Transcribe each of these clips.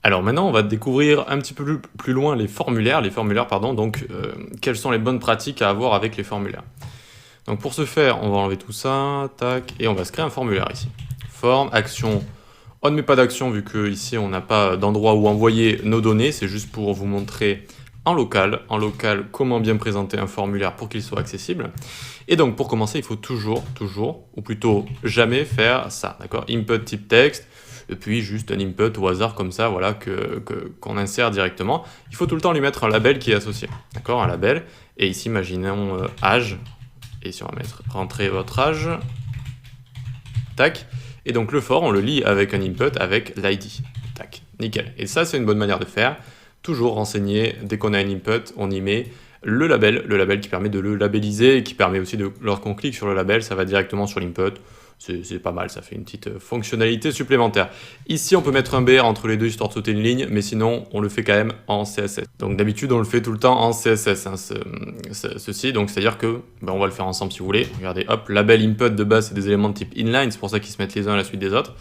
Alors maintenant, on va découvrir un petit peu plus loin les formulaires, pardon, donc quelles sont les bonnes pratiques à avoir avec les formulaires. Donc pour ce faire, on va enlever tout ça, tac, et on va se créer un formulaire ici. Forme, action, on ne met pas d'action vu que ici on n'a pas d'endroit où envoyer nos données, c'est juste pour vous montrer en local, comment bien présenter un formulaire pour qu'il soit accessible. Et donc pour commencer, il faut toujours, ou plutôt jamais faire ça, d'accord? Input type texte, et puis juste un input au hasard comme ça, voilà, qu'on insère directement. Il faut tout le temps lui mettre un label qui est associé, d'accord? Un label, et ici imaginons âge, et si on va mettre rentrer votre âge, tac, et donc le for, on le lit avec un input avec l'id, tac, nickel. Et ça, c'est une bonne manière de faire. Toujours renseigner, dès qu'on a un input, on y met le label qui permet de le labelliser et qui permet aussi de, lorsqu'on clique sur le label, ça va directement sur l'input. C'est pas mal, ça fait une petite fonctionnalité supplémentaire. Ici, on peut mettre un BR entre les deux histoire de sauter une ligne, mais sinon, on le fait quand même en CSS. Donc d'habitude, on le fait tout le temps en CSS, hein, ceci. Donc c'est-à-dire que, on va le faire ensemble si vous voulez. Regardez, hop, label input de base, c'est des éléments de type inline, c'est pour ça qu'ils se mettent les uns à la suite des autres.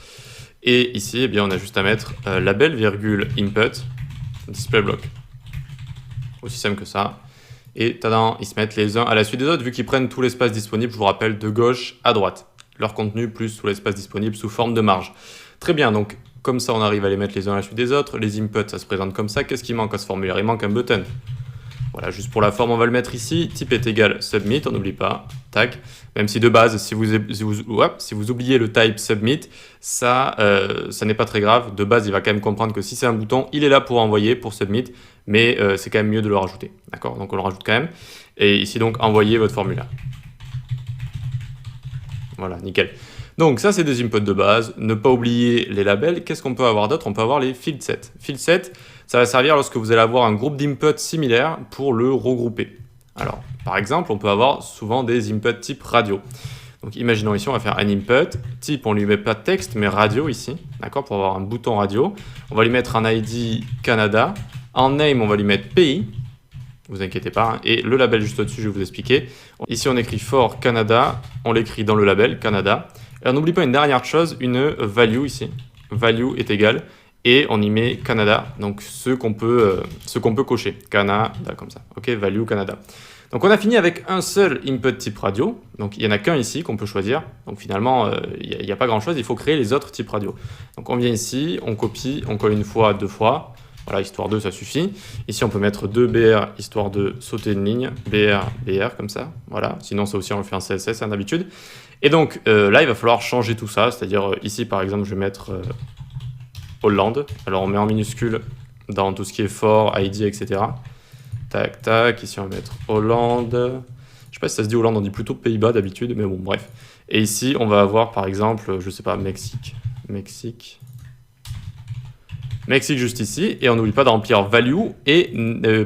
Et ici, eh bien, on a juste à mettre label, virgule, input, display block. Aussi simple que ça. Et tadam, ils se mettent les uns à la suite des autres, vu qu'ils prennent tout l'espace disponible, je vous rappelle, de gauche à droite. Leur contenu plus tout l'espace disponible sous forme de marge. Très bien, donc comme ça, on arrive à les mettre les uns à la suite des autres. Les inputs, ça se présente comme ça. Qu'est-ce qui manque à ce formulaire? Il manque un button. Voilà, juste pour la forme, on va le mettre ici. Type est égal submit, on n'oublie pas. Tac. Même si de base, si vous oubliez le type submit, ça n'est pas très grave. De base, il va quand même comprendre que si c'est un bouton, il est là pour envoyer, pour submit, mais c'est quand même mieux de le rajouter. D'accord? Donc on le rajoute quand même. Et ici, donc, envoyez votre formulaire. Voilà, nickel. Donc ça, c'est des inputs de base. Ne pas oublier les labels. Qu'est-ce qu'on peut avoir d'autre? On peut avoir les field sets. Field set, ça va servir lorsque vous allez avoir un groupe d'inputs similaires pour le regrouper. Alors, par exemple, on peut avoir souvent des inputs type radio. Donc imaginons ici, on va faire un input. Type, on lui met pas de texte, mais radio ici. D'accord? Pour avoir un bouton radio. On va lui mettre un ID Canada. En name, on va lui mettre pays. Vous inquiétez pas, hein. Et le label juste au-dessus, je vais vous expliquer. Ici, on écrit for Canada, on l'écrit dans le label Canada. Et on n'oublie pas une dernière chose, une value ici. Value est égal, et on y met Canada, donc ce qu'on peut cocher. Canada, comme ça. Ok, value Canada. Donc on a fini avec un seul input type radio. Donc il n'y en a qu'un ici qu'on peut choisir. Donc finalement, il n'y a pas grand-chose, il faut créer les autres types radio. Donc on vient ici, on copie, on colle une fois, deux fois. Voilà, histoire 2, ça suffit. Ici, on peut mettre 2 BR, histoire de sauter une ligne. BR, BR, comme ça. Voilà, sinon, ça aussi, on le fait en CSS, hein, d'habitude. Et donc, là, il va falloir changer tout ça. C'est-à-dire, ici, par exemple, je vais mettre Hollande. Alors, on met en minuscule dans tout ce qui est for, ID, etc. Tac, tac. Ici, on va mettre Hollande. Je sais pas si ça se dit Hollande, on dit plutôt Pays-Bas d'habitude, mais bon, bref. Et ici, on va avoir, par exemple, je sais pas, Mexique juste ici, et on n'oublie pas de remplir value et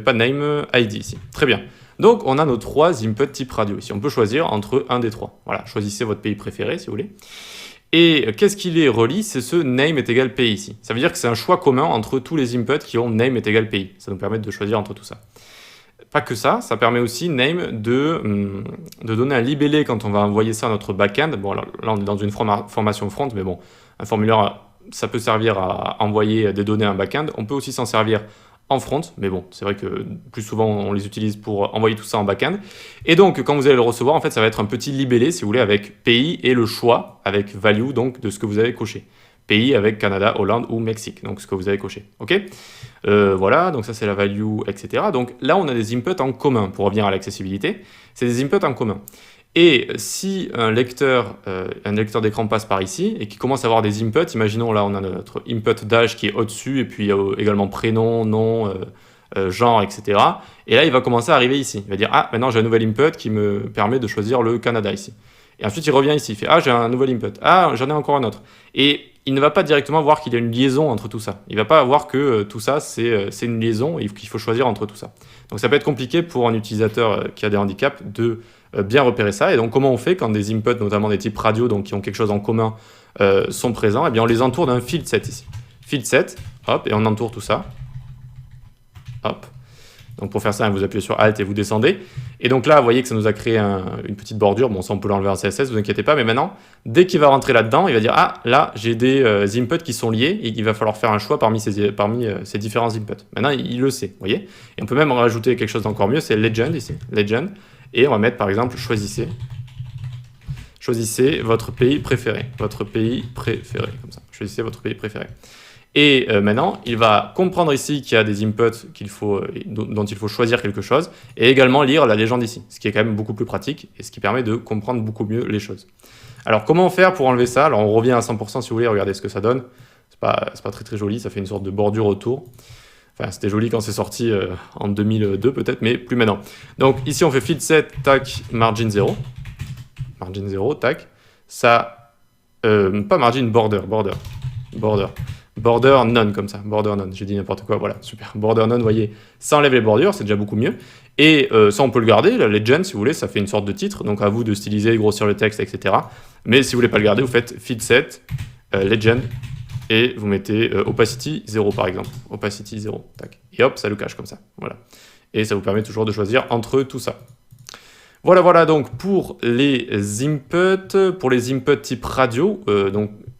pas name ID ici. Très bien. Donc, on a nos 3 inputs type radio ici. On peut choisir entre un des 3. Voilà, choisissez votre pays préféré si vous voulez. Et qu'est-ce qui les relie? C'est ce name est égal pays ici. Ça veut dire que c'est un choix commun entre tous les inputs qui ont name est égal pays. Ça nous permet de choisir entre tout ça. Pas que ça, ça permet aussi name de donner un libellé quand on va envoyer ça à notre backend. Bon, là on est dans une formation front, mais bon, un formulaire, ça peut servir à envoyer des données à un backend. On peut aussi s'en servir en front, mais bon, c'est vrai que plus souvent on les utilise pour envoyer tout ça en backend. Et donc, quand vous allez le recevoir, en fait, ça va être un petit libellé, si vous voulez, avec pays et le choix, avec value, donc de ce que vous avez coché. Pays avec Canada, Hollande ou Mexique, donc ce que vous avez coché. Ok, voilà, donc ça c'est la value, etc. Donc là, on a des inputs en commun, pour revenir à l'accessibilité. C'est des inputs en commun. Et si un lecteur d'écran passe par ici et qui commence à avoir des inputs, imaginons là on a notre input d'âge qui est au-dessus et puis également prénom, nom, genre, etc. Et là il va commencer à arriver ici. Il va dire ah maintenant j'ai un nouvel input qui me permet de choisir le Canada ici. Et ensuite il revient ici, il fait ah j'ai un nouvel input, ah j'en ai encore un autre. Et il ne va pas directement voir qu'il y a une liaison entre tout ça. Il ne va pas voir que tout ça c'est une liaison et qu'il faut choisir entre tout ça. Donc ça peut être compliqué pour un utilisateur qui a des handicaps de bien repérer ça. Et donc, comment on fait quand des inputs, notamment des types radio, donc qui ont quelque chose en commun, sont présents? Eh bien, on les entoure d'un field set ici. Field set, hop, et on entoure tout ça. Hop. Donc pour faire ça, vous appuyez sur Alt et vous descendez. Et donc là, vous voyez que ça nous a créé une petite bordure. Bon, ça on peut l'enlever en CSS, vous inquiétez pas. Mais maintenant, dès qu'il va rentrer là-dedans, il va dire « Ah, là, j'ai des inputs qui sont liés et il va falloir faire un choix parmi ces différents inputs. » Maintenant, il le sait, vous voyez. Et on peut même rajouter quelque chose d'encore mieux, c'est Legend ici. Legend. Et on va mettre par exemple « Choisissez votre pays préféré. » Votre pays préféré, comme ça. Choisissez votre pays préféré. Et maintenant, il va comprendre ici qu'il y a des inputs dont il faut choisir quelque chose, et également lire la légende ici, ce qui est quand même beaucoup plus pratique, et ce qui permet de comprendre beaucoup mieux les choses. Alors, comment faire pour enlever ça? Alors, on revient à 100% si vous voulez, regardez ce que ça donne. C'est pas très très joli, ça fait une sorte de bordure autour. Enfin, c'était joli quand c'est sorti en 2002 peut-être, mais plus maintenant. Donc, ici, on fait feed set, tac, margin 0. Margin 0, tac. Ça, pas margin, border. Border none comme ça, border none, j'ai dit n'importe quoi, voilà, super. Border none, vous voyez, ça enlève les bordures, c'est déjà beaucoup mieux. Et ça, on peut le garder, la legend, si vous voulez, ça fait une sorte de titre, donc à vous de styliser, grossir le texte, etc. Mais si vous voulez pas le garder, vous faites feed set, legend, et vous mettez opacity 0 par exemple. Opacity 0, tac. Et hop, ça le cache comme ça, voilà. Et ça vous permet toujours de choisir entre tout ça. Voilà donc pour les inputs type radio,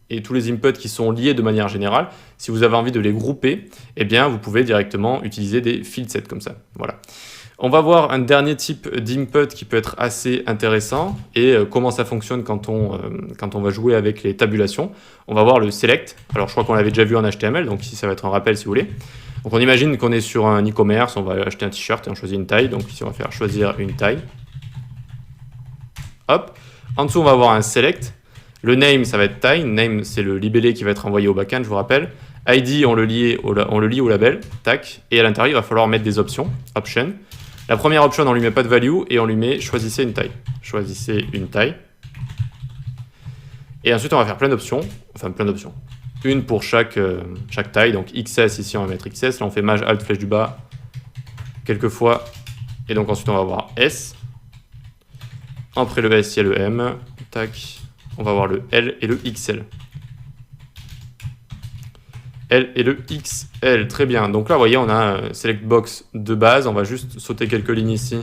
et tous les inputs qui sont liés de manière générale, si vous avez envie de les grouper, eh bien, vous pouvez directement utiliser des field sets comme ça. Voilà. On va voir un dernier type d'input qui peut être assez intéressant et comment ça fonctionne quand on va jouer avec les tabulations. On va voir le select. Alors, je crois qu'on l'avait déjà vu en HTML, donc ici, ça va être un rappel si vous voulez. Donc, on imagine qu'on est sur un e-commerce, on va acheter un t-shirt et on choisit une taille. Donc, ici, on va faire choisir une taille. Hop. En dessous, on va avoir un select. Le name, ça va être taille. Name, c'est le libellé qui va être envoyé au backend, je vous rappelle. ID, on le lie au label. Tac. Et à l'intérieur, il va falloir mettre des options. Option. La première option, on lui met pas de value et on lui met choisissez une taille. Choisissez une taille. Et ensuite, on va faire plein d'options. Enfin, plein d'options. Une pour chaque taille. Donc XS, ici, on va mettre XS. Là, on fait Maj Alt flèche du bas quelques fois. Et donc ensuite, on va avoir S. Après le S, il y a le M. Tac. On va avoir le L et le XL. L et le XL, très bien. Donc là, vous voyez, on a un select box de base. On va juste sauter quelques lignes ici,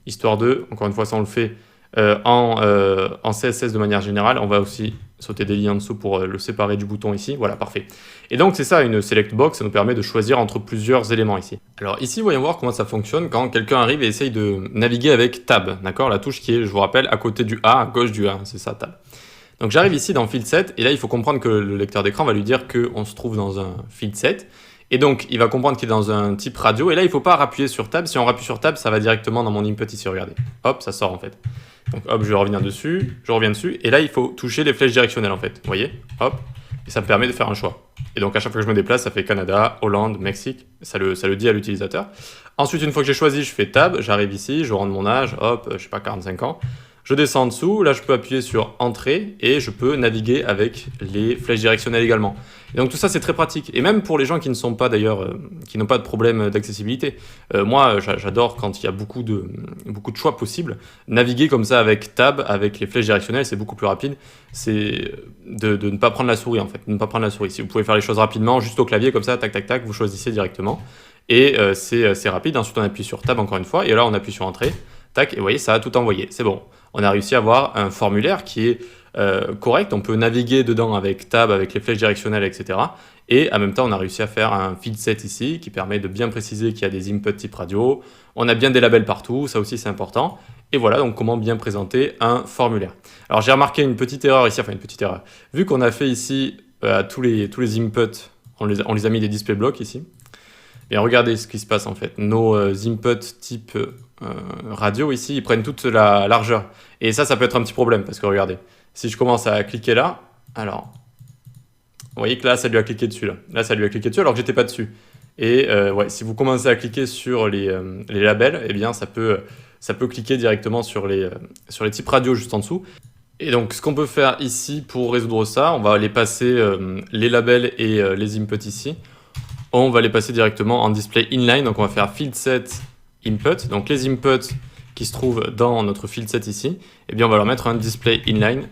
histoire de, encore une fois, ça on le fait en CSS de manière générale. On va aussi sauter des lignes en dessous pour le séparer du bouton ici. Voilà, parfait. Et donc, c'est ça, une select box, ça nous permet de choisir entre plusieurs éléments ici. Alors ici, voyons voir comment ça fonctionne quand quelqu'un arrive et essaye de naviguer avec Tab, d'accord? La touche qui est, je vous rappelle, à côté du A, à gauche du A, c'est ça, Tab. Donc j'arrive ici dans Field Set, et là il faut comprendre que le lecteur d'écran va lui dire qu'on se trouve dans un Field Set, et donc il va comprendre qu'il est dans un type radio, et là il ne faut pas appuyer sur Tab. Si on appuie sur Tab, ça va directement dans mon input ici, regardez. Hop, ça sort en fait. Donc hop, je vais revenir dessus, je reviens dessus, et là il faut toucher les flèches directionnelles en fait, vous voyez? Hop, et ça me permet de faire un choix. Et donc à chaque fois que je me déplace, ça fait Canada, Hollande, Mexique, ça le dit à l'utilisateur. Ensuite, une fois que j'ai choisi, je fais Tab, j'arrive ici, je rentre mon âge, hop, je sais pas, 45 ans. Je descends en dessous, là je peux appuyer sur Entrée et je peux naviguer avec les flèches directionnelles également. Et donc tout ça c'est très pratique. Et même pour les gens qui ne sont pas d'ailleurs, qui n'ont pas de problème d'accessibilité. Moi j'adore quand il y a beaucoup de choix possibles. Naviguer comme ça avec Tab, avec les flèches directionnelles, c'est beaucoup plus rapide. C'est de ne pas prendre la souris en fait, de ne pas prendre la souris. Si vous pouvez faire les choses rapidement, juste au clavier comme ça, tac tac tac, vous choisissez directement. Et c'est rapide. Ensuite on appuie sur Tab encore une fois et là on appuie sur Entrée. Tac, et vous voyez, ça a tout envoyé, c'est bon. On a réussi à avoir un formulaire qui est correct, on peut naviguer dedans avec Tab, avec les flèches directionnelles, etc. Et en même temps, on a réussi à faire un field set ici qui permet de bien préciser qu'il y a des inputs type radio. On a bien des labels partout, ça aussi c'est important. Et voilà donc comment bien présenter un formulaire. Alors j'ai remarqué une petite erreur ici, enfin une petite erreur. Vu qu'on a fait ici tous les inputs, on les a mis des display blocks ici. Bien, regardez ce qui se passe en fait. Nos inputs type radio ici, ils prennent toute la largeur. Et ça peut être un petit problème parce que regardez, si je commence à cliquer là, alors, vous voyez que là, ça lui a cliqué dessus. Là ça lui a cliqué dessus alors que j'étais pas dessus. Et ouais, si vous commencez à cliquer sur les labels, eh bien ça peut cliquer directement sur les types radio juste en dessous. Et donc, ce qu'on peut faire ici pour résoudre ça, on va aller passer les labels et les inputs ici. On va les passer directement en display inline. Donc, on va faire field set input. Donc, les inputs qui se trouvent dans notre field set ici, eh bien, on va leur mettre un display inline.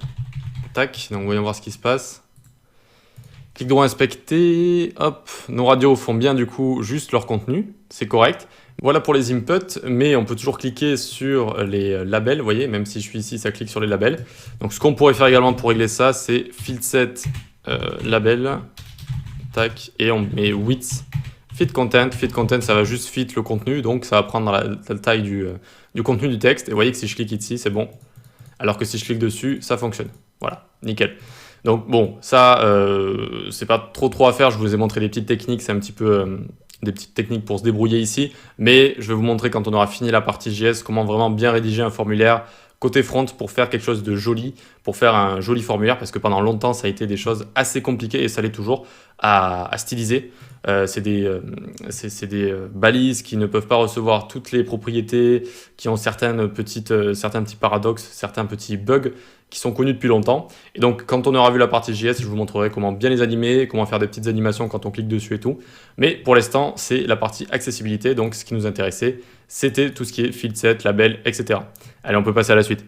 Tac. Donc, voyons voir ce qui se passe. Clic droit inspecter, hop, nos radios font bien du coup juste leur contenu, c'est correct. Voilà pour les inputs, mais on peut toujours cliquer sur les labels, vous voyez, même si je suis ici, ça clique sur les labels. Donc ce qu'on pourrait faire également pour régler ça, c'est field set label, tac, et on met width, fit content. Fit content, ça va juste fit le contenu, donc ça va prendre la taille du contenu du texte. Et vous voyez que si je clique ici, c'est bon. Alors que si je clique dessus, ça fonctionne. Voilà, nickel. Donc bon, ça, c'est pas trop à faire. Je vous ai montré des petites techniques, c'est un petit peu des petites techniques pour se débrouiller ici. Mais je vais vous montrer quand on aura fini la partie JS, comment vraiment bien rédiger un formulaire côté front pour faire quelque chose de joli, pour faire un joli formulaire, parce que pendant longtemps, ça a été des choses assez compliquées, et ça l'est toujours, à styliser. C'est des balises qui ne peuvent pas recevoir toutes les propriétés, qui ont certains petits paradoxes, certains petits bugs qui sont connus depuis longtemps. Et donc, quand on aura vu la partie JS, je vous montrerai comment bien les animer, comment faire des petites animations quand on clique dessus et tout. Mais pour l'instant, c'est la partie accessibilité. Donc, ce qui nous intéressait, c'était tout ce qui est field set, label, etc. Allez, on peut passer à la suite.